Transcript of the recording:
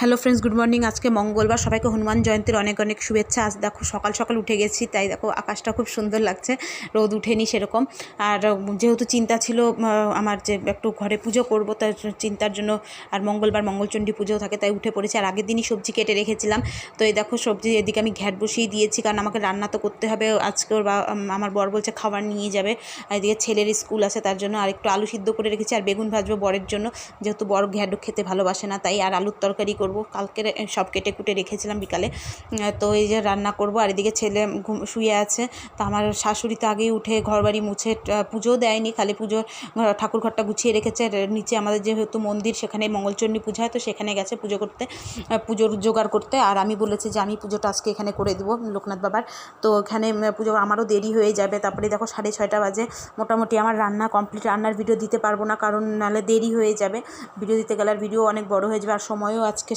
Hello friends, good morning. আজকে মঙ্গলবার, সবাইকে হনুমান জয়ন্তীর অনেক অনেক শুভেচ্ছা। আজ দেখো সকাল সকাল উঠে গেছি, তাই দেখো আকাশটা খুব সুন্দর লাগছে, রোদ উঠেনি সেরকম। আর যেহেতু চিন্তা ছিল আমার যে একটু ঘরে পুজো করব, তার চিন্তার জন্য, আর মঙ্গলবার মঙ্গলচণ্ডী পুজোও থাকে, তাই উঠে পড়েছি। আর আগের দিনই সবজি কেটে রেখেছিলাম, তো এই দেখো সবজি এদিকে আমি ঘ্যাট বসিয়ে দিয়েছি, কারণ আমাকে রান্না তো করতে হবে আজকে। ওর বা আমার বর বলছে খাবার নিয়ে যাবে, আর এদিকে ছেলের স্কুল আছে তার জন্য। আর একটু আলু সিদ্ধ করে রেখেছি, আর বেগুন ভাজবো বরের জন্য, যেহেতু বর ঘ্যাট খেতে ভালোবাসে না, তাই। আর আলুর তরকারি করব, কালকে সব কেটে কুটে রেখেছিলাম বিকালে। তো এই যে রান্না করব। আর এদিকে ছেলে শুয়ে আছে। তো আমার শাশুড়ি তো আগেই উঠে ঘরবাড়ি মুছে পুজোও দেয়নি, খালি পুজোর ঠাকুর ঘরটা গুছিয়ে রেখেছে। নিচে আমাদের যেহেতু মন্দির, সেখানে মঙ্গলচণ্ডী পূজা হয়, তো সেখানে গেছে পুজো করতে, পুজোর জোগাড় করতে। আর আমি বলেছি যে আমি পুজোটা আজকে এখানে করে দেবো লোকনাথ বাবার। তো এখানে পুজো আমারও দেরি হয়ে যাবে। তারপরে দেখো 6:30 বাজে, মোটামুটি আমার রান্না কমপ্লিট। রান্নার ভিডিও দিতে পারবো না, কারণ নাহলে দেরি হয়ে যাবে, ভিডিও দিতে গেলে আর ভিডিও অনেক বড় হয়ে যাবে, আর সময়ও আজকে